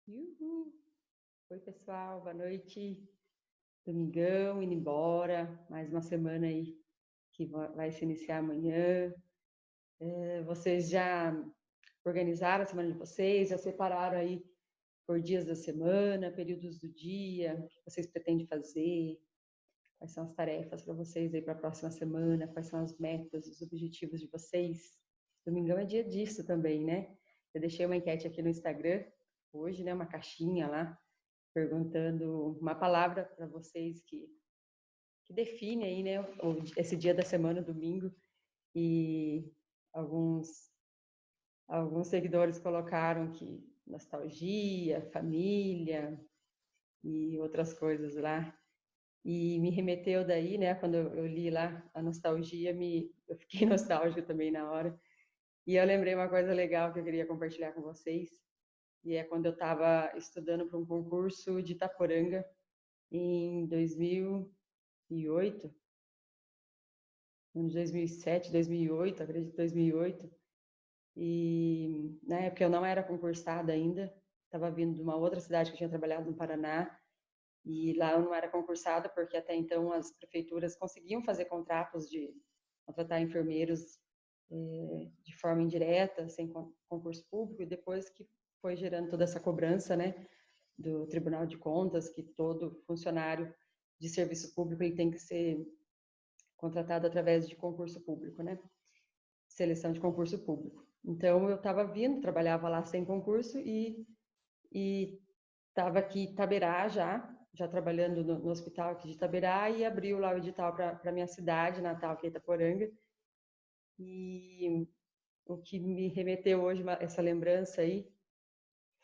Uhul. Oi, pessoal, boa noite. Domingão, indo embora. Mais uma semana aí que vai se iniciar amanhã. Vocês já organizaram a semana de vocês? Já separaram aí por dias da semana, períodos do dia? O que vocês pretendem fazer? Quais são as tarefas para vocês aí para a próxima semana? Quais são as metas, os objetivos de vocês? Domingão é dia disso também, né? Eu deixei uma enquete aqui no Instagram hoje, né? Uma caixinha lá perguntando uma palavra para vocês que define aí, né, esse dia da semana, domingo, e alguns seguidores colocaram que nostalgia, família e outras coisas lá. E me remeteu daí, né, quando eu li lá a nostalgia, eu fiquei nostálgica também na hora. E eu lembrei uma coisa legal que eu queria compartilhar com vocês, e é quando eu estava estudando para um concurso de Itaporanga em 2008, anos 2007, 2008, acredito 2008, e na época eu não era concursada ainda, estava vindo de uma outra cidade que eu tinha trabalhado no Paraná, e lá eu não era concursada porque até então as prefeituras conseguiam fazer contratos de contratar enfermeiros de forma indireta, sem concurso público, e depois que foi gerando toda essa cobrança, né, do Tribunal de Contas, que todo funcionário de serviço público ele tem que ser contratado através de concurso público, né? Seleção de concurso público. Então, eu estava vindo, trabalhava lá sem concurso e estava aqui em Itaberá já trabalhando no hospital aqui de Itaberá, e abriu lá o edital para minha cidade natal, que é Itaporanga. E o que me remeteu hoje, essa lembrança aí,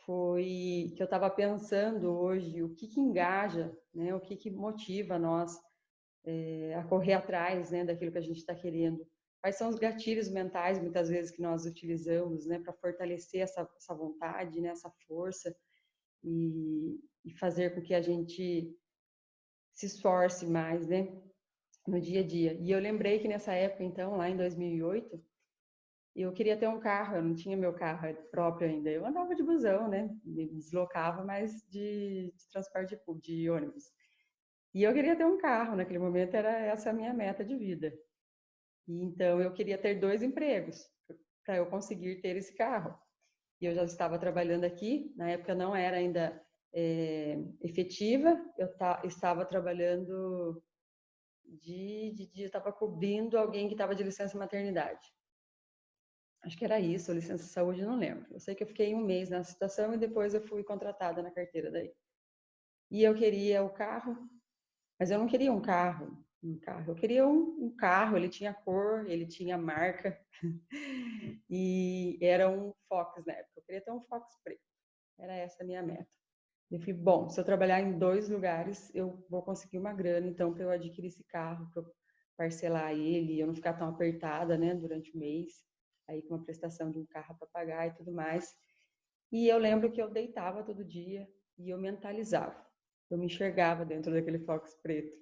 foi que eu estava pensando hoje o que engaja, né? O que motiva nós a correr atrás, né, daquilo que a gente está querendo. Quais são os gatilhos mentais, muitas vezes, que nós utilizamos, né, para fortalecer essa vontade, né, essa força e fazer com que a gente se esforce mais, né, no dia a dia. E eu lembrei que nessa época, então, lá em 2008, eu queria ter um carro, eu não tinha meu carro próprio ainda. Eu andava de busão, né, me deslocava, mas de transporte público, de ônibus. E eu queria ter um carro, naquele momento era essa a minha meta de vida. E então eu queria ter 2 empregos para eu conseguir ter esse carro. E eu já estava trabalhando aqui, na época não era ainda efetiva, estava trabalhando estava cobrindo alguém que estava de licença maternidade. Acho que era isso, licença saúde, não lembro. Eu sei que eu fiquei um mês nessa situação e depois eu fui contratada na carteira daí. E eu queria o carro, mas eu não queria um carro. Eu queria um carro, ele tinha cor, ele tinha marca, e era um Fox na época. Eu queria ter um Fox preto. Era essa a minha meta. Eu falei, bom, se eu trabalhar em 2 lugares, eu vou conseguir uma grana, então, para eu adquirir esse carro, para eu parcelar ele, eu não ficar tão apertada, né, durante o mês, aí com uma prestação de um carro para pagar e tudo mais. E eu lembro que eu deitava todo dia e eu mentalizava. Eu me enxergava dentro daquele Fox preto.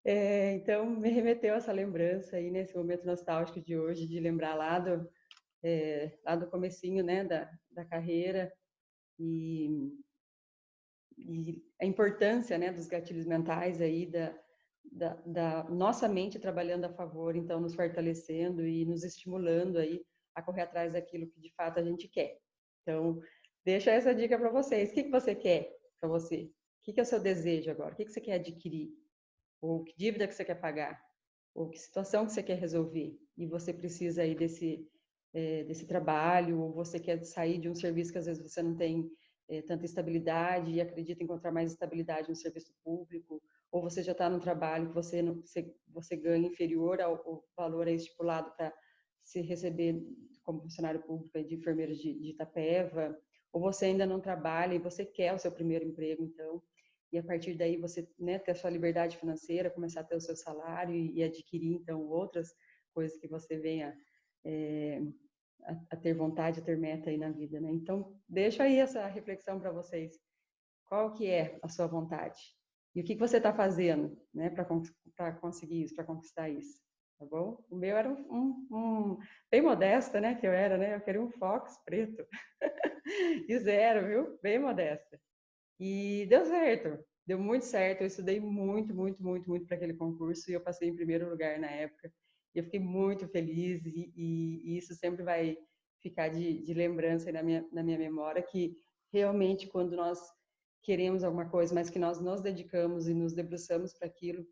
Então, me remeteu essa lembrança aí, nesse momento nostálgico de hoje, de lembrar lá do comecinho, né, da carreira, e, e a importância, né, dos gatilhos mentais aí, da nossa mente trabalhando a favor, então nos fortalecendo e nos estimulando aí a correr atrás daquilo que de fato a gente quer. Então, deixa essa dica para vocês. O que você quer para você? O que é o seu desejo agora? O que você quer adquirir? Ou que dívida que você quer pagar? Ou que situação que você quer resolver? E você precisa aí desse trabalho, ou você quer sair de um serviço que às vezes você não tem tanta estabilidade e acredita em encontrar mais estabilidade no serviço público, ou você já está num trabalho que você ganha inferior ao valor estipulado para se receber como funcionário público de enfermeira de Itapeva, ou você ainda não trabalha e você quer o seu primeiro emprego, então, e a partir daí você, né, ter a sua liberdade financeira, começar a ter o seu salário e adquirir, então, outras coisas que você venha a ter vontade, a ter meta aí na vida, né? Então, deixa aí essa reflexão para vocês. Qual que é a sua vontade? E o que você está fazendo, né, para conseguir isso, para conquistar isso? Tá bom? O meu era bem modesta, né, que eu era, né? Eu queria um Fox preto. E zero, viu? Bem modesta. E deu certo, deu muito certo. Eu estudei muito, muito, muito, muito para aquele concurso e eu passei em primeiro lugar na época. E eu fiquei muito feliz e isso sempre vai ficar de lembrança na minha memória, que realmente quando nós queremos alguma coisa, mas que nós nos dedicamos e nos debruçamos para aquilo.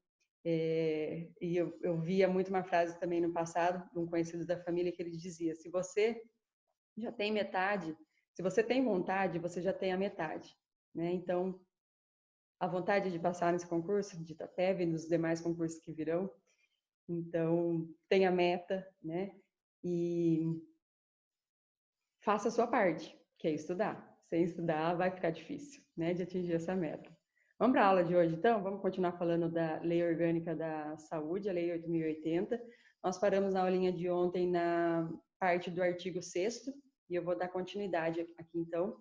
E eu via muito uma frase também no passado, de um conhecido da família, que ele dizia: se você já tem metade, se você tem vontade, você já tem a metade, né? Então, a vontade de passar nesse concurso, de Itapeva e nos demais concursos que virão, então, tenha meta, né? E faça a sua parte, que é estudar. Sem estudar, vai ficar difícil, né, de atingir essa meta. Vamos para a aula de hoje, então? Vamos continuar falando da Lei Orgânica da Saúde, a Lei 8.080. Nós paramos na aulinha de ontem na parte do artigo 6º, e eu vou dar continuidade aqui, então,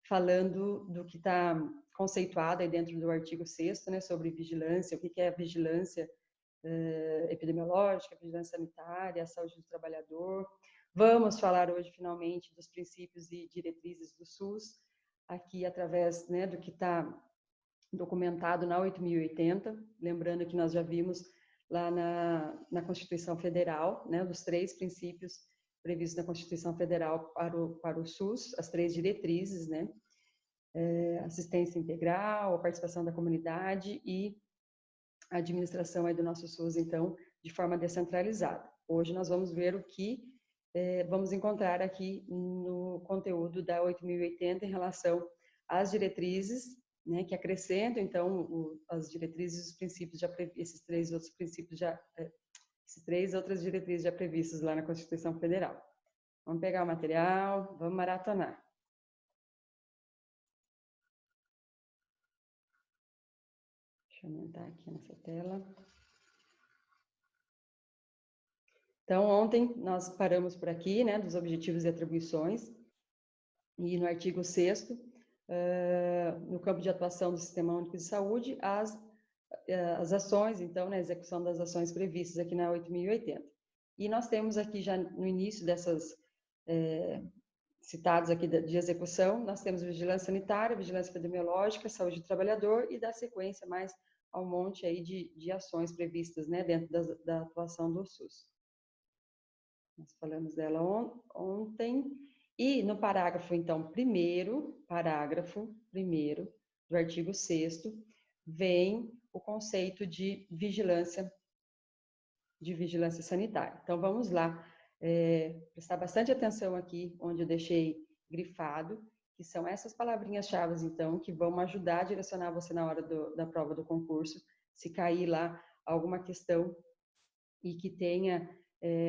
falando do que está conceituado aí dentro do artigo 6º, né, sobre vigilância, o que é a vigilância epidemiológica, vigilância sanitária, a saúde do trabalhador. Vamos falar hoje, finalmente, dos princípios e diretrizes do SUS, aqui através, né, do que está documentado na 8.080, lembrando que nós já vimos lá na Constituição Federal, né, dos 3 princípios previstos na Constituição Federal para o SUS, as 3 diretrizes, né, assistência integral, a participação da comunidade e a administração aí do nosso SUS, então, de forma descentralizada. Hoje nós vamos ver o que vamos encontrar aqui no conteúdo da 8.080 em relação às diretrizes, né, que acrescentam, então, as diretrizes e os princípios já esses 3 outros princípios já, esses 3 outras diretrizes já previstas lá na Constituição Federal. Vamos pegar o material, vamos maratonar. Deixa eu aumentar aqui nessa tela. Então, ontem nós paramos por aqui, né, dos objetivos e atribuições, e no artigo 6º, no campo de atuação do Sistema Único de Saúde, as ações, então, na execução das ações previstas aqui na 8.080. E nós temos aqui já no início dessas citados aqui de execução, nós temos vigilância sanitária, vigilância epidemiológica, saúde do trabalhador e da sequência mais ao monte aí de ações previstas, né, dentro da atuação do SUS. Nós falamos dela ontem. E no parágrafo, então, parágrafo primeiro do artigo 6º, vem o conceito de vigilância sanitária. Então, vamos lá, prestar bastante atenção aqui, onde eu deixei grifado, que são essas palavrinhas-chave, então, que vão ajudar a direcionar você na hora da prova do concurso, se cair lá alguma questão e que tenha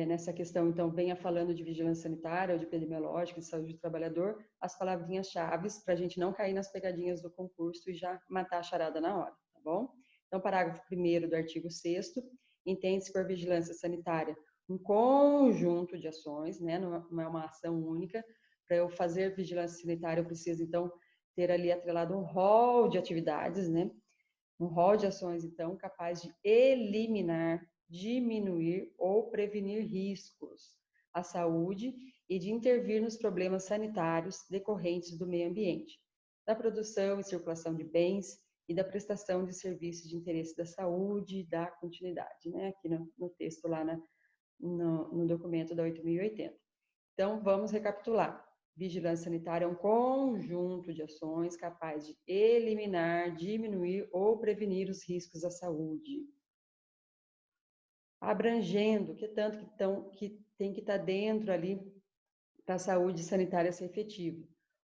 nessa questão, então, venha falando de vigilância sanitária ou de epidemiológica, de saúde do trabalhador, as palavrinhas-chave para a gente não cair nas pegadinhas do concurso e já matar a charada na hora, tá bom? Então, parágrafo 1º do artigo 6º, entende-se por vigilância sanitária um conjunto de ações, né? Não é uma ação única. Para eu fazer vigilância sanitária, eu preciso, então, ter ali atrelado um rol de atividades, né? Um rol de ações, então, capaz de eliminar, diminuir ou prevenir riscos à saúde e de intervir nos problemas sanitários decorrentes do meio ambiente, da produção e circulação de bens e da prestação de serviços de interesse da saúde e da continuidade, né? Aqui no texto lá no documento da 8.080. Então, vamos recapitular. Vigilância sanitária é um conjunto de ações capaz de eliminar, diminuir ou prevenir os riscos à saúde. Abrangendo, que tanto que tem que estar dentro ali para a saúde sanitária ser efetiva.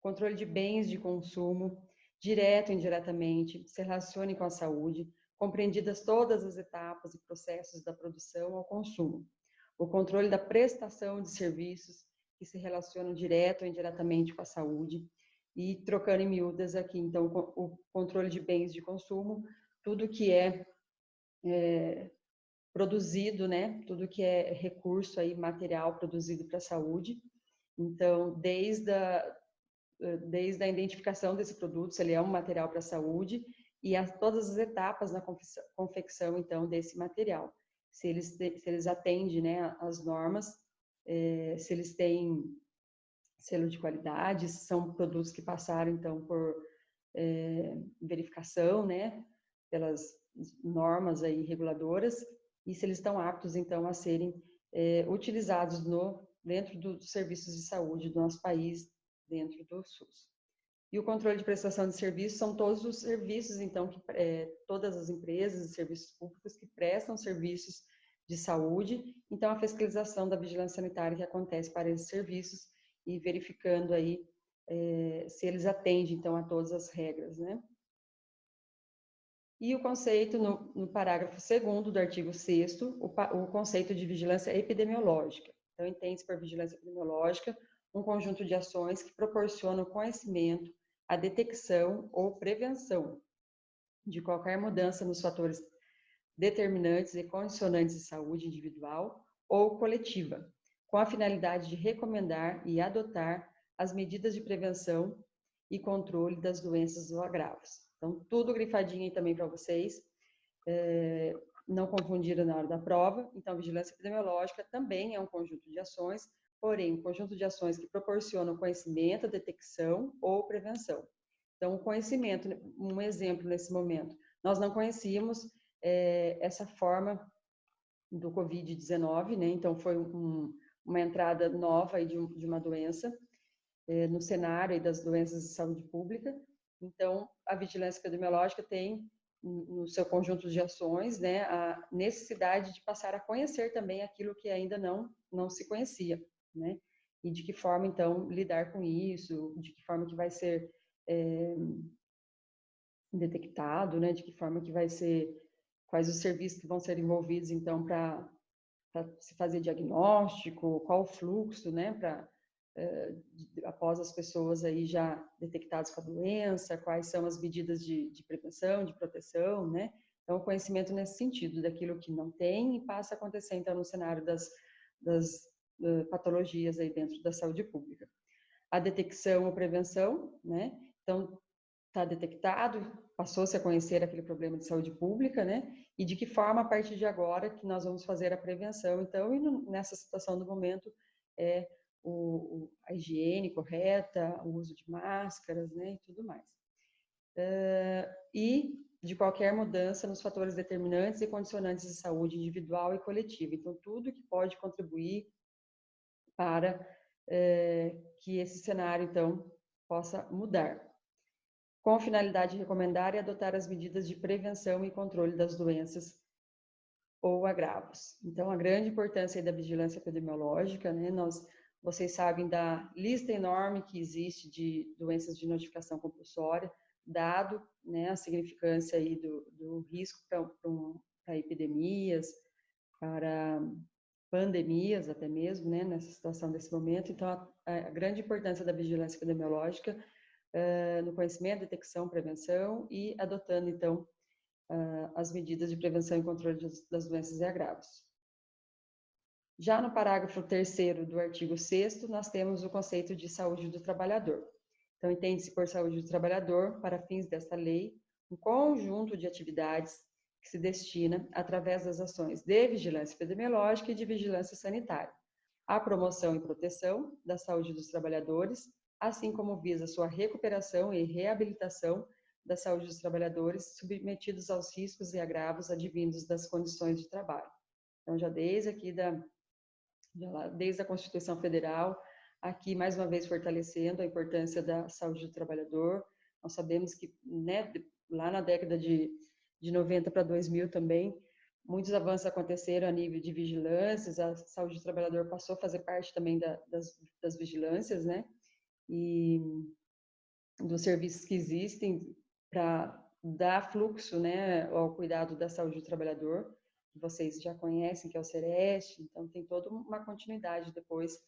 Controle de bens de consumo, direto e indiretamente, se relacione com a saúde, compreendidas todas as etapas e processos da produção ao consumo. O controle da prestação de serviços que se relacionam direto ou indiretamente com a saúde, e trocando em miúdas aqui, então, o controle de bens de consumo, tudo que é produzido, né, tudo que é recurso aí, material produzido para a saúde. Então, desde a identificação desse produto, se ele é um material para a saúde, e todas as etapas na confecção, então, desse material. Se eles atendem, né, as normas, se selo de qualidade, são produtos que passaram, então, por verificação, né, pelas normas aí reguladoras, e se eles estão aptos, então, a serem utilizados dentro dos serviços de saúde do nosso país, dentro do SUS. E o controle de prestação de serviços são todos os serviços, então, que todas as empresas e serviços públicos que prestam serviços de saúde. Então, a fiscalização da vigilância sanitária que acontece para esses serviços e verificando aí se eles atendem, então, a todas as regras, né? E o conceito, no parágrafo 2º do artigo 6º, o conceito de vigilância epidemiológica. Então, entende-se por vigilância epidemiológica um conjunto de ações que proporcionam conhecimento, a detecção ou prevenção de qualquer mudança nos fatores determinantes e condicionantes de saúde individual ou coletiva, com a finalidade de recomendar e adotar as medidas de prevenção e controle das doenças ou agravos. Então, tudo grifadinho aí também para vocês, não confundiram na hora da prova. Então, vigilância epidemiológica também é um conjunto de ações, porém, um conjunto de ações que proporcionam conhecimento, detecção ou prevenção. Então, o conhecimento, um exemplo nesse momento, nós não conhecíamos essa forma do Covid-19, né? Então, foi uma entrada nova aí de uma doença no cenário aí das doenças de saúde pública. Então, a vigilância epidemiológica tem no seu conjunto de ações, né, a necessidade de passar a conhecer também aquilo que ainda não se conhecia, né? E de que forma, então, lidar com isso, de que forma que vai ser detectado, né? De que forma que vai ser, quais os serviços que vão ser envolvidos, então, para se fazer diagnóstico, qual o fluxo, né? Após as pessoas aí já detectadas com a doença, quais são as medidas de prevenção, de proteção, né? Então, o conhecimento nesse sentido, daquilo que não tem e passa a acontecer, então, no cenário das patologias aí dentro da saúde pública. A detecção ou prevenção, né? Então, está detectado, passou-se a conhecer aquele problema de saúde pública, né? E de que forma, a partir de agora, que nós vamos fazer a prevenção. Então, e nessa situação do momento, a higiene correta, o uso de máscaras, né? E tudo mais. E de qualquer mudança nos fatores determinantes e condicionantes de saúde individual e coletiva. Então, tudo que pode contribuir para que esse cenário, então, possa mudar, com a finalidade de recomendar e adotar as medidas de prevenção e controle das doenças ou agravos. Então, a grande importância aí da vigilância epidemiológica, né? Vocês sabem da lista enorme que existe de doenças de notificação compulsória, dado, né, a significância aí do risco para epidemias, para pandemias até mesmo, né, nessa situação desse momento. Então, a grande importância da vigilância epidemiológica no conhecimento, detecção, prevenção e adotando, então, as medidas de prevenção e controle das doenças e agravos. Já no parágrafo 3º do artigo 6º, nós temos o conceito de saúde do trabalhador. Então, entende-se por saúde do trabalhador, para fins desta lei, um conjunto de atividades que se destina, através das ações de vigilância epidemiológica e de vigilância sanitária, à promoção e proteção da saúde dos trabalhadores, assim como visa sua recuperação e reabilitação da saúde dos trabalhadores submetidos aos riscos e agravos advindos das condições de trabalho. Então, já desde a Constituição Federal, aqui mais uma vez fortalecendo a importância da saúde do trabalhador. Nós sabemos que, né, lá na década de 90 para 2000 também, muitos avanços aconteceram a nível de vigilâncias, a saúde do trabalhador passou a fazer parte também das vigilâncias, né, e dos serviços que existem para dar fluxo, né, ao cuidado da saúde do trabalhador, que vocês já conhecem, que é o Sereste. Então, tem toda uma continuidade depois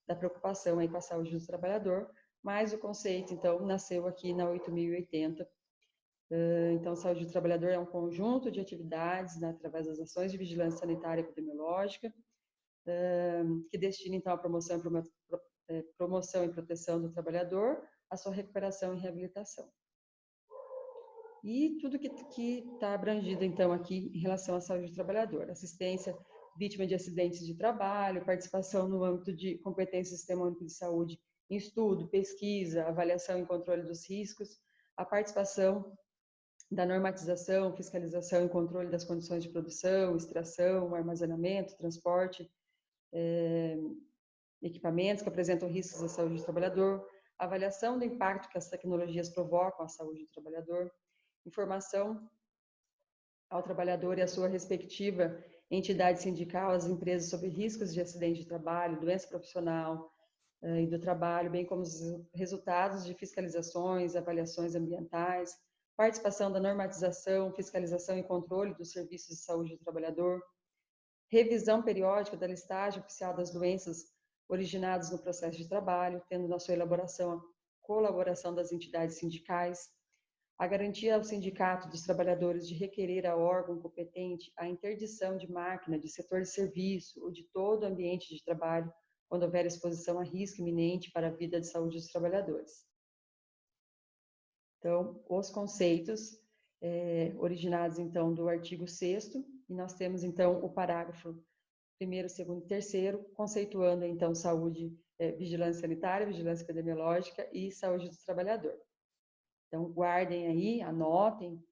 da preocupação aí com a saúde do trabalhador, mas o conceito, então, nasceu aqui na 8.080. Então, saúde do trabalhador é um conjunto de atividades, né, através das ações de vigilância sanitária e epidemiológica, que destina, então, a promoção e proteção do trabalhador, a sua recuperação e reabilitação. E tudo que está abrangido, então, aqui em relação à saúde do trabalhador: assistência vítima de acidentes de trabalho, participação no âmbito de competência do Sistema Único de Saúde em estudo, pesquisa, avaliação e controle dos riscos, a participação da normatização, fiscalização e controle das condições de produção, extração, armazenamento, transporte, equipamentos que apresentam riscos à saúde do trabalhador, avaliação do impacto que as tecnologias provocam à saúde do trabalhador, informação ao trabalhador e à sua respectiva entidade sindical, às empresas sobre riscos de acidente de trabalho, doença profissional e do trabalho, bem como os resultados de fiscalizações, avaliações ambientais, participação da normatização, fiscalização e controle dos serviços de saúde do trabalhador, revisão periódica da listagem oficial das doenças originadas no processo de trabalho, tendo na sua elaboração a colaboração das entidades sindicais, a garantia ao sindicato dos trabalhadores de requerer ao órgão competente a interdição de máquina, de setor de serviço ou de todo o ambiente de trabalho, quando houver exposição a risco iminente para a vida e saúde dos trabalhadores. Então, os conceitos originados, então, do artigo 6º, e nós temos, então, o parágrafo 1º, 2º e 3º, conceituando, então, saúde, vigilância sanitária, vigilância epidemiológica e saúde do trabalhador. Então, guardem aí, anotem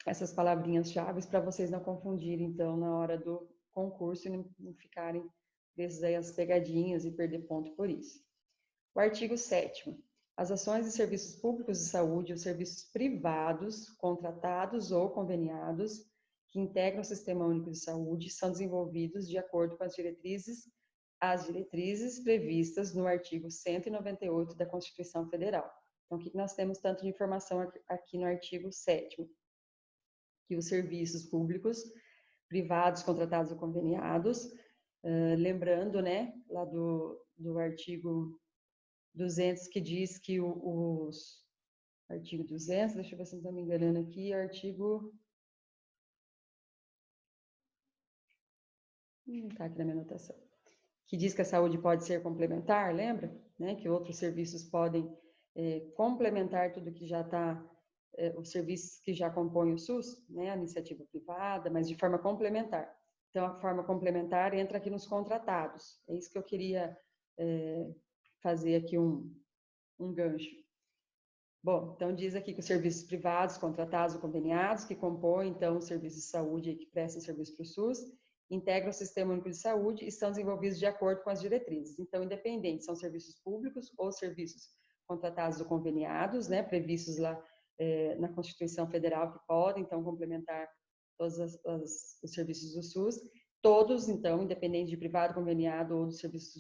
essas palavrinhas-chave para vocês não confundirem, então, na hora do concurso e não ficarem presos aí às pegadinhas e perder ponto por isso. O artigo 7º. As ações e serviços públicos de saúde e os serviços privados, contratados ou conveniados, que integram o Sistema Único de Saúde, são desenvolvidos de acordo com as diretrizes previstas no artigo 198 da Constituição Federal. Então, o que nós temos tanto de informação aqui no artigo 7º? Que os serviços públicos, privados, contratados ou conveniados, lembrando, né, lá do artigo 200, que diz que artigo 200, deixa eu ver se não estou me enganando aqui, artigo... Não está aqui na minha anotação. Que diz que a saúde pode ser complementar, lembra? Né? Que outros serviços podem complementar tudo que já está, os serviços que já compõem o SUS, né? A iniciativa privada, mas de forma complementar. Então, a forma complementar entra aqui nos contratados. É isso que eu queria fazer aqui um gancho. Bom, então diz aqui que os serviços privados, contratados ou conveniados, que compõem, então, os serviços de saúde que prestam serviço para o SUS, integram o Sistema Único de Saúde e são desenvolvidos de acordo com as diretrizes. Então, independente, são serviços públicos ou serviços contratados ou conveniados, né, previstos lá na Constituição Federal, que podem, então, complementar todos os serviços do SUS. Todos, então, independente de privado, conveniado ou dos serviços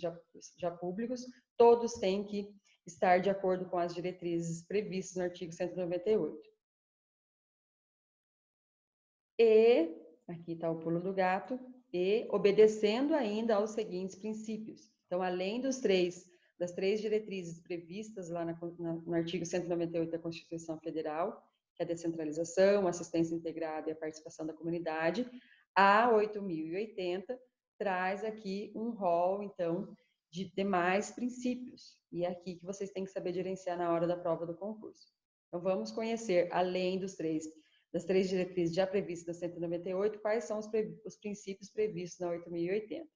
já públicos, todos têm que estar de acordo com as diretrizes previstas no artigo 198. E, aqui está o pulo do gato, e obedecendo ainda aos seguintes princípios. Então, além das três diretrizes previstas lá no artigo 198 da Constituição Federal, que é a descentralização, a assistência integrada e a participação da comunidade, a 8.080 traz aqui um rol, então, de demais princípios. E é aqui que vocês têm que saber gerenciar na hora da prova do concurso. Então, vamos conhecer, além das três diretrizes já previstas na 198, quais são os princípios previstos na 8.080.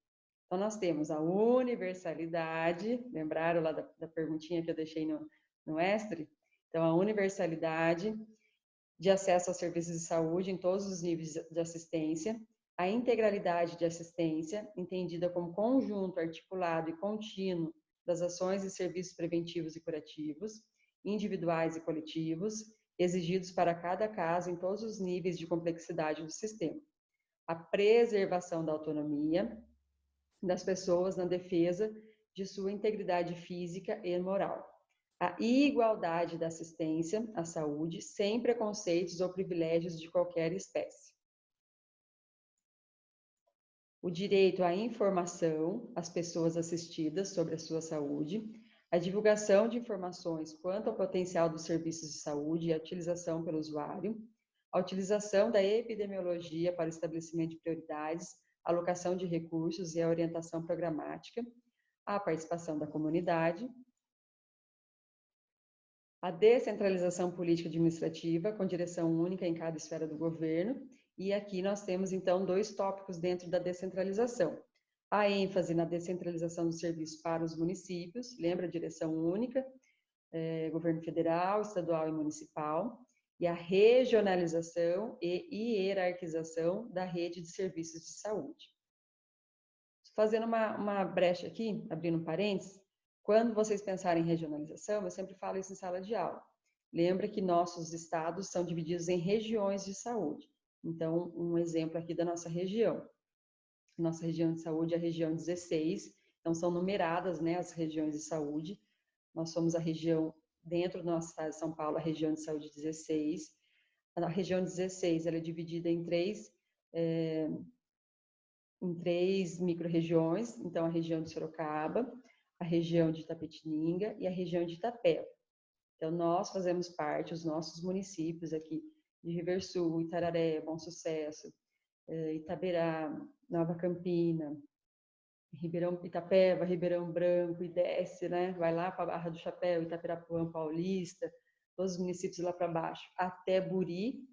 Então, nós temos a universalidade, lembraram lá da perguntinha que eu deixei no Estre? Então, a universalidade de acesso aos serviços de saúde em todos os níveis de assistência, a integralidade de assistência, entendida como conjunto articulado e contínuo das ações e serviços preventivos e curativos, individuais e coletivos, exigidos para cada caso em todos os níveis de complexidade do sistema. A preservação da autonomia das pessoas na defesa de sua integridade física e moral. A igualdade da assistência à saúde, sem preconceitos ou privilégios de qualquer espécie. O direito à informação às pessoas assistidas sobre a sua saúde, a divulgação de informações quanto ao potencial dos serviços de saúde e a utilização pelo usuário, a utilização da epidemiologia para o estabelecimento de prioridades, a alocação de recursos e a orientação programática, a participação da comunidade, a descentralização política administrativa com direção única em cada esfera do governo. E aqui nós temos, então, dois tópicos dentro da descentralização. A ênfase na descentralização do serviço para os municípios, lembra, direção única, governo federal, estadual e municipal, e a regionalização e hierarquização da rede de serviços de saúde. Fazendo uma brecha aqui, abrindo um parênteses, quando vocês pensarem em regionalização, eu sempre falo isso em sala de aula. Lembra que nossos estados são divididos em regiões de saúde. Então, um exemplo aqui da nossa região. Nossa região de saúde é a região 16, então são numeradas, né, as regiões de saúde. Nós somos a região, dentro do nosso estado de São Paulo, a região de saúde 16. A região 16 ela é dividida em três micro-regiões, então a região de Sorocaba, a região de Itapetininga e a região de Itapeva. Então, nós fazemos parte, os nossos municípios aqui de Riversul, Itararé, Bom Sucesso, Itaberá, Nova Campina, Itapeva, Ribeirão Branco, e desce, né? Vai lá para a Barra do Chapéu, Itapirapuã, Paulista, todos os municípios lá para baixo, até Buri.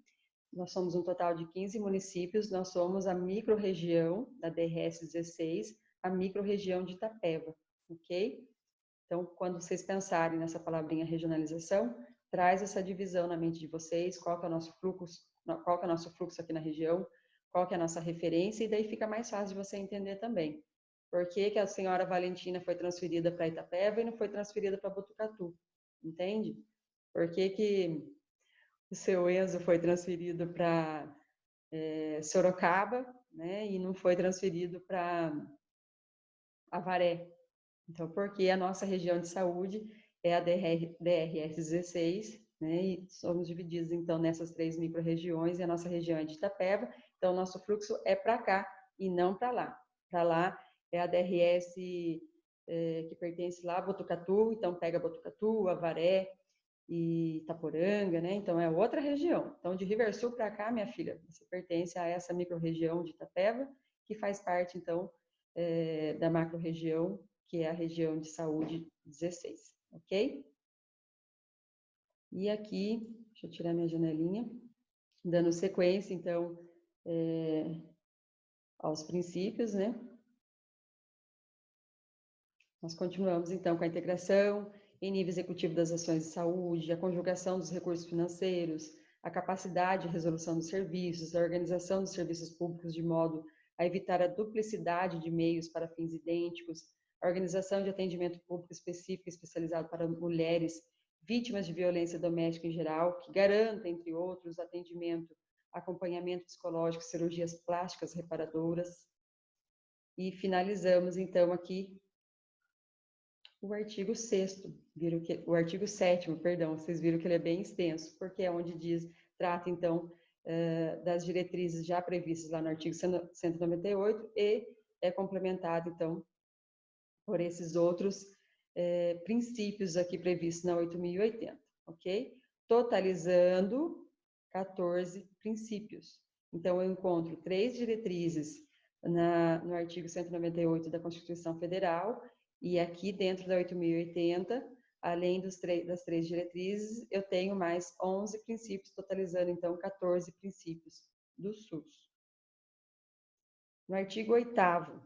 Nós somos um total de 15 municípios, nós somos a micro-região da DRS 16, a micro-região de Itapeva, ok? Então, quando vocês pensarem nessa palavrinha regionalização, traz essa divisão na mente de vocês, qual que é o nosso fluxo aqui na região, qual que é a nossa referência, e daí fica mais fácil de você entender também. Por que a senhora Valentina foi transferida para Itapeva e não foi transferida para Botucatu? Entende? Por que o seu Enzo foi transferido para Sorocaba, né, e não foi transferido para Avaré? Então, porque a nossa região de saúde é a DRS 16, né, e somos divididos, então, nessas 3 micro-regiões, e a nossa região é de Itapeva, então, o nosso fluxo é para cá e não para lá. Para lá é a DRS que pertence lá a Botucatu, então pega Botucatu, Avaré e Itaporanga, né, então é outra região. Então, de Riversul para cá, minha filha, você pertence a essa micro-região de Itapeva, que faz parte, então, da macro-região, que é a região de saúde 16, ok? E aqui, deixa eu tirar minha janelinha, dando sequência, então, aos princípios, né? Nós continuamos, então, com a integração em nível executivo das ações de saúde, a conjugação dos recursos financeiros, a capacidade de resolução dos serviços, a organização dos serviços públicos de modo a evitar a duplicidade de meios para fins idênticos, a organização de atendimento público específico e especializado para mulheres vítimas de violência doméstica em geral, que garanta, entre outros, atendimento, acompanhamento psicológico, cirurgias plásticas reparadoras. E finalizamos, então, aqui o artigo 6º, o artigo 7º, perdão, vocês viram que ele é bem extenso, porque é onde diz, trata, então, das diretrizes já previstas lá no artigo 198 e é complementado, então, por esses outros princípios aqui previstos na 8.080, ok? Totalizando 14 princípios. Então, eu encontro 3 diretrizes no artigo 198 da Constituição Federal, e aqui dentro da 8.080, além das 3 diretrizes, eu tenho mais 11 princípios, totalizando, então, 14 princípios do SUS. No artigo 8º,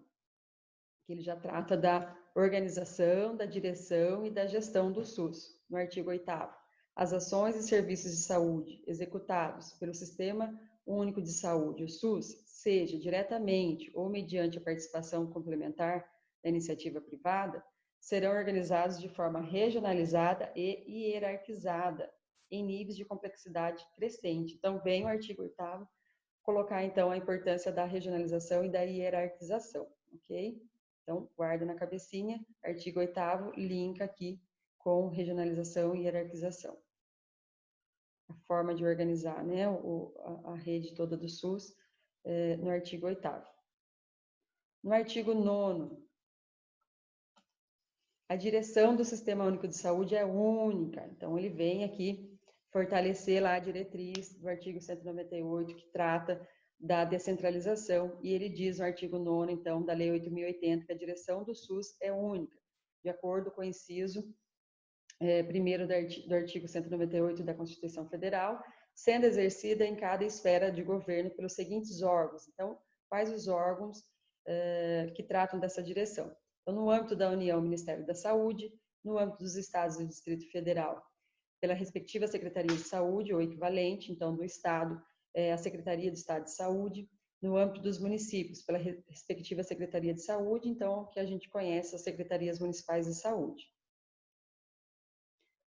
que ele já trata da organização, da direção e da gestão do SUS. No artigo 8º, as ações e serviços de saúde executados pelo Sistema Único de Saúde, o SUS, seja diretamente ou mediante a participação complementar da iniciativa privada, serão organizados de forma regionalizada e hierarquizada, em níveis de complexidade crescente. Então, vem o artigo 8º colocar, então, a importância da regionalização e da hierarquização, ok? Então, guarda na cabecinha, artigo 8º, linka aqui com regionalização e hierarquização. A forma de organizar, né, a rede toda do SUS, no artigo 8º. No artigo 9º, a direção do Sistema Único de Saúde é única, então ele vem aqui fortalecer lá a diretriz do artigo 198, que trata da descentralização, e ele diz no artigo 9º, então, da Lei 8.080, que a direção do SUS é única, de acordo com o inciso 1º do artigo 198 da Constituição Federal, sendo exercida em cada esfera de governo pelos seguintes órgãos. Então, quais os órgãos que tratam dessa direção. Então, no âmbito da União, o Ministério da Saúde, no âmbito dos estados e do Distrito Federal, pela respectiva Secretaria de Saúde, ou equivalente, então, do Estado, a Secretaria do Estado de Saúde, no âmbito dos municípios, pela respectiva Secretaria de Saúde, então, que a gente conhece, as Secretarias Municipais de Saúde.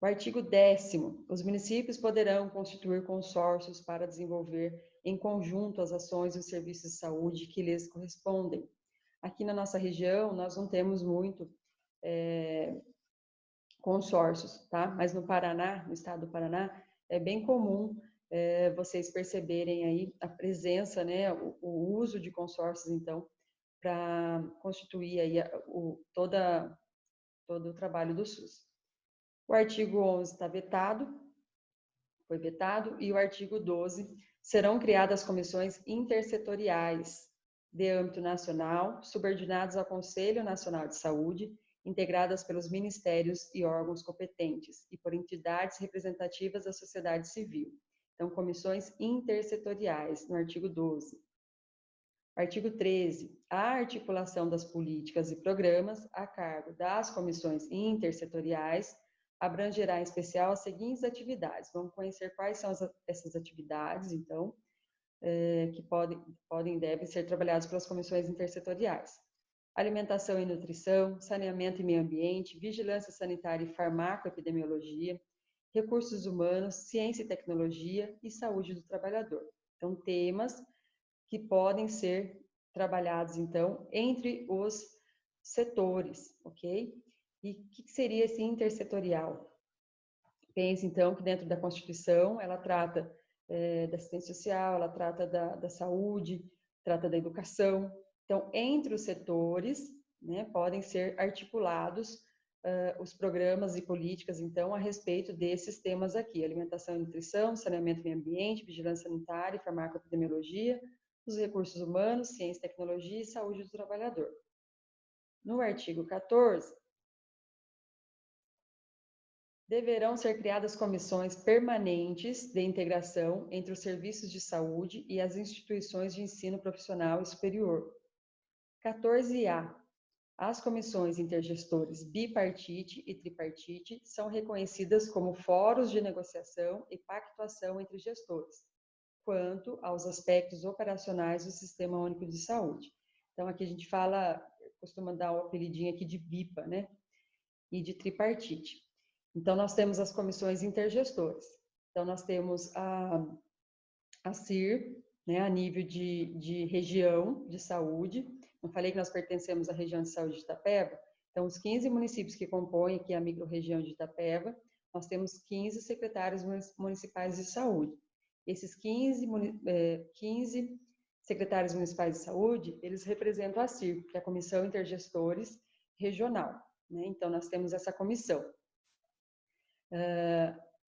O artigo 10º, os municípios poderão constituir consórcios para desenvolver em conjunto as ações e os serviços de saúde que lhes correspondem. Aqui na nossa região, nós não temos muito consórcios, tá? Mas no Paraná, no estado do Paraná, é bem comum vocês perceberem aí a presença, né, o uso de consórcios, então, para constituir aí todo o trabalho do SUS. O artigo 11 está vetado, foi vetado, e o artigo 12, serão criadas comissões intersetoriais de âmbito nacional, subordinadas ao Conselho Nacional de Saúde, integradas pelos ministérios e órgãos competentes e por entidades representativas da sociedade civil. Então, comissões intersetoriais, no artigo 12. Artigo 13. A articulação das políticas e programas a cargo das comissões intersetoriais abrangerá em especial as seguintes atividades. Vamos conhecer quais são essas atividades, então, que podem e devem ser trabalhadas pelas comissões intersetoriais. Alimentação e nutrição, saneamento e meio ambiente, vigilância sanitária e farmacoepidemiologia, recursos humanos, ciência e tecnologia e saúde do trabalhador. Então, temas que podem ser trabalhados, então, entre os setores, ok? E o que seria esse intersetorial? Pense, então, que dentro da Constituição, ela trata da assistência social, ela trata da saúde, trata da educação. Então, entre os setores, né, podem ser articulados os programas e políticas, então, a respeito desses temas aqui: alimentação e nutrição, saneamento e meio ambiente, vigilância sanitária e farmacoepidemiologia, os recursos humanos, ciência, tecnologia e saúde do trabalhador. No artigo 14, deverão ser criadas comissões permanentes de integração entre os serviços de saúde e as instituições de ensino profissional e superior. 14A. As comissões intergestores bipartite e tripartite são reconhecidas como fóruns de negociação e pactuação entre gestores, quanto aos aspectos operacionais do Sistema Único de Saúde. Então, aqui a gente costuma dar o apelidinho aqui de BIPA, né? E de tripartite. Então, nós temos as comissões intergestores. Então, nós temos a CIR, né, a nível de região de saúde. Não falei que nós pertencemos à região de saúde de Itapeva? Então, os 15 municípios que compõem aqui a microrregião de Itapeva, nós temos 15 secretários municipais de saúde. Esses 15 secretários municipais de saúde, eles representam a CIR, que é a Comissão Intergestores Regional, né? Então, nós temos essa comissão.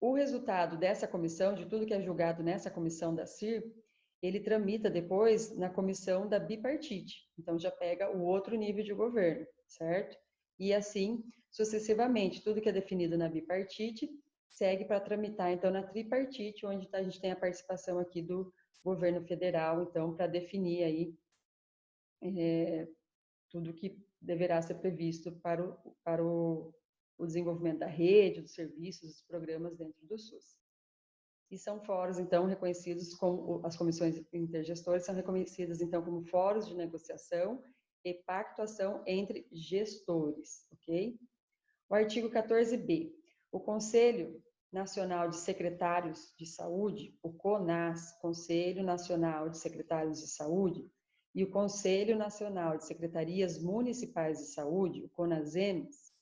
O resultado dessa comissão, de tudo que é julgado nessa comissão da CIR, ele tramita depois na comissão da bipartite. Então, já pega o outro nível de governo, certo? E assim, sucessivamente, tudo que é definido na bipartite segue para tramitar, então, na tripartite, onde a gente tem a participação aqui do governo federal, então, para definir aí tudo que deverá ser previsto para o desenvolvimento da rede, dos serviços, dos programas dentro do SUS. E são fóruns, então, reconhecidos como, as comissões intergestoras são reconhecidas, então, como fóruns de negociação e pactuação entre gestores, ok? O artigo 14b. O Conselho Nacional de Secretários de Saúde, o CONAS, Conselho Nacional de Secretários de Saúde, e o Conselho Nacional de Secretarias Municipais de Saúde, o CONASEMS,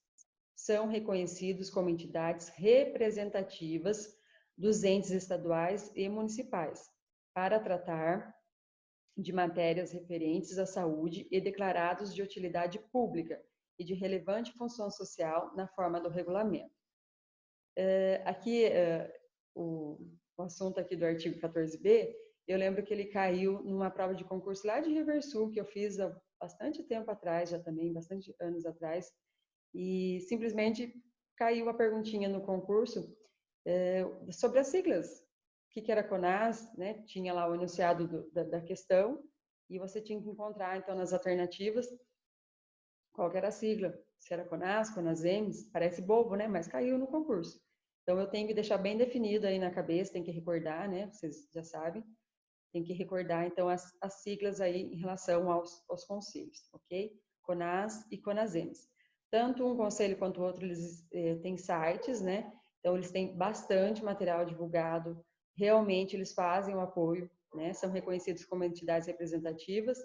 são reconhecidos como entidades representativas dos entes estaduais e municipais, para tratar de matérias referentes à saúde e declarados de utilidade pública e de relevante função social na forma do regulamento. Aqui, o assunto aqui do artigo 14b, eu lembro que ele caiu numa prova de concurso lá de Riversul, que eu fiz há bastante tempo atrás, já também, bastante anos atrás, e simplesmente caiu a perguntinha no concurso sobre as siglas. O que era CONAS, né? Tinha lá o enunciado da questão, e você tinha que encontrar, então, nas alternativas, qual que era a sigla, se era CONAS, CONASEMS, parece bobo, né, mas caiu no concurso. Então, eu tenho que deixar bem definido aí na cabeça, tem que recordar, né, vocês já sabem, tem que recordar, então, as siglas aí em relação aos conselhos, ok? CONAS e CONASEMS. Tanto um conselho quanto o outro, eles têm sites, né? Então, eles têm bastante material divulgado, realmente eles fazem o apoio, né? São reconhecidos como entidades representativas,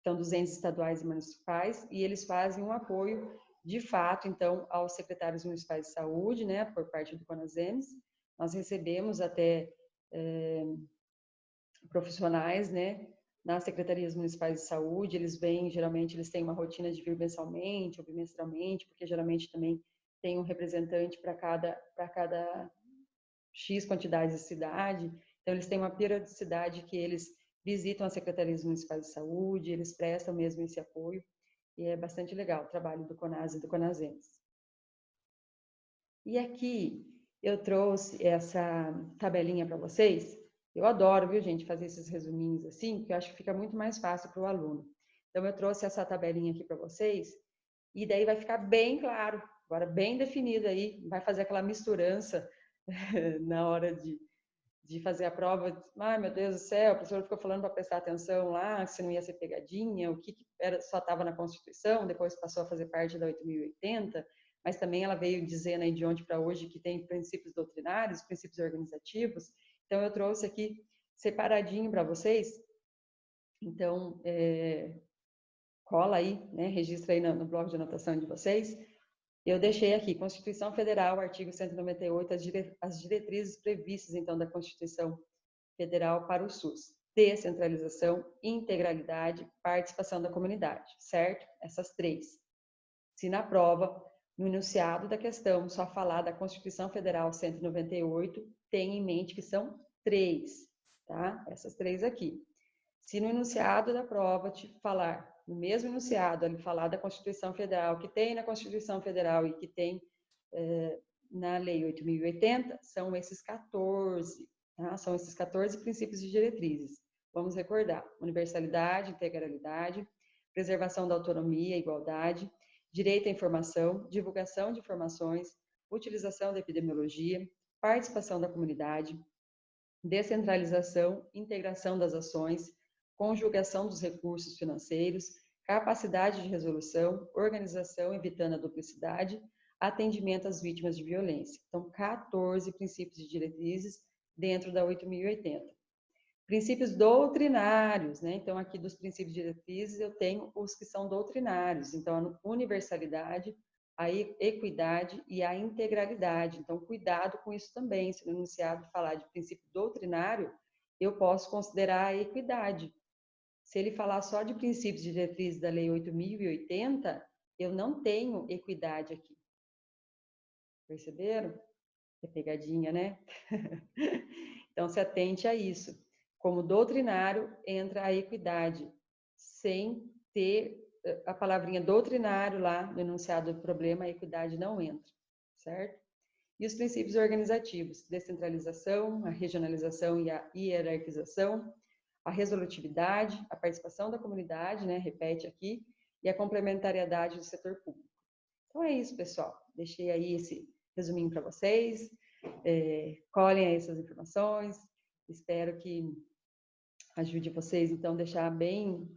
então, dos entes estaduais e municipais, e eles fazem um apoio, de fato, então, aos secretários municipais de saúde, né? Por parte do CONASEMS. Nós recebemos até profissionais, né, nas secretarias municipais de saúde, eles vêm, geralmente eles têm uma rotina de vir mensalmente ou bimestralmente, porque geralmente também tem um representante para cada X quantidade de cidade, então eles têm uma periodicidade que eles visitam as secretarias municipais de saúde, eles prestam mesmo esse apoio, e é bastante legal o trabalho do CONAS e do CONASEMS. E aqui eu trouxe essa tabelinha para vocês. Eu adoro, viu, gente, fazer esses resuminhos assim, porque eu acho que fica muito mais fácil para o aluno. Então, eu trouxe essa tabelinha aqui para vocês, e daí vai ficar bem claro, agora bem definido aí, vai fazer aquela misturança na hora de fazer a prova. Ai, meu Deus do céu, o professor ficou falando para prestar atenção lá, se não ia ser pegadinha, o que era, só estava na Constituição, depois passou a fazer parte da 8.080, mas também ela veio dizendo aí de ontem para hoje que tem princípios doutrinários, princípios organizativos. Então, eu trouxe aqui separadinho para vocês. Então, cola aí, né, registra aí no bloco de anotação de vocês. Eu deixei aqui, Constituição Federal, artigo 198, as diretrizes previstas, então, da Constituição Federal para o SUS. Descentralização, integralidade, participação da comunidade, certo? Essas três. Se na prova, no enunciado da questão, só falar da Constituição Federal 198, tenha em mente que são três, tá? Essas três aqui. Se no enunciado da prova te falar, no mesmo enunciado, ele falar da Constituição Federal, que tem na Constituição Federal e que tem na Lei 8.080, são esses 14, tá? São esses 14 princípios e diretrizes. Vamos recordar: universalidade, integralidade, preservação da autonomia, igualdade, direito à informação, divulgação de informações, utilização da epidemiologia, participação da comunidade, descentralização, integração das ações, conjugação dos recursos financeiros, capacidade de resolução, organização evitando a duplicidade, atendimento às vítimas de violência. Então, 14 princípios e diretrizes dentro da 8.080. Princípios doutrinários, né? Então, aqui dos princípios e diretrizes, eu tenho os que são doutrinários. Então, a universalidade, a equidade e a integralidade. Então, cuidado com isso também. Se no enunciado falar de princípio doutrinário, eu posso considerar a equidade. Se ele falar só de princípios e diretrizes da Lei 8.080, eu não tenho equidade aqui. Perceberam? É pegadinha, né? Então, se atente a isso. Como doutrinário, entra a equidade, sem ter a palavrinha doutrinário lá no enunciado do problema, a equidade não entra, certo? E os princípios organizativos: descentralização, a regionalização e a hierarquização, a resolutividade, a participação da comunidade, né, repete aqui, e a complementariedade do setor público. Então é isso, pessoal. Deixei aí esse resuminho para vocês. Colhem aí essas informações. Espero que ajude vocês, então, deixar bem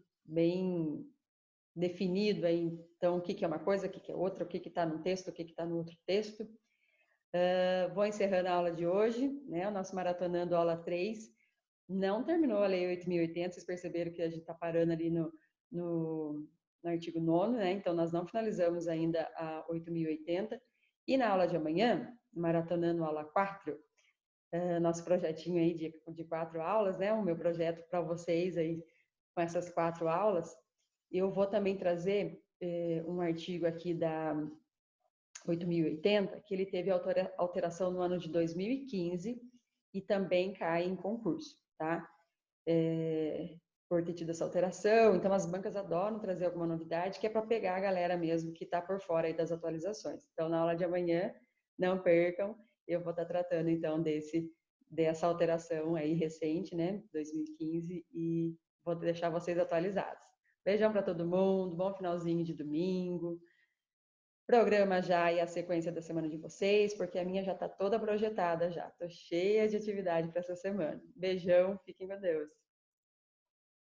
definido aí, então, o que é uma coisa, o que é outra, o que está num texto, o que está no outro texto. Vou encerrando a aula de hoje, né? O nosso Maratonando Aula 3 não terminou a Lei 8.080, vocês perceberam que a gente está parando ali no artigo 9º, né? Então, nós não finalizamos ainda a 8.080. E na aula de amanhã, Maratonando Aula 4, nosso projetinho aí de 4 aulas, né? O meu projeto para vocês aí com essas 4 aulas, eu vou também trazer um artigo aqui da 8.080, que ele teve alteração no ano de 2015 e também cai em concurso, tá? Por ter tido essa alteração, então as bancas adoram trazer alguma novidade, que é para pegar a galera mesmo que está por fora aí das atualizações. Então, na aula de amanhã, não percam, eu vou estar tratando então dessa alteração aí recente, né, 2015, e vou deixar vocês atualizados. Beijão para todo mundo, bom finalzinho de domingo. Programa já e a sequência da semana de vocês, porque a minha já está toda projetada já. Tô cheia de atividade para essa semana. Beijão, fiquem com Deus.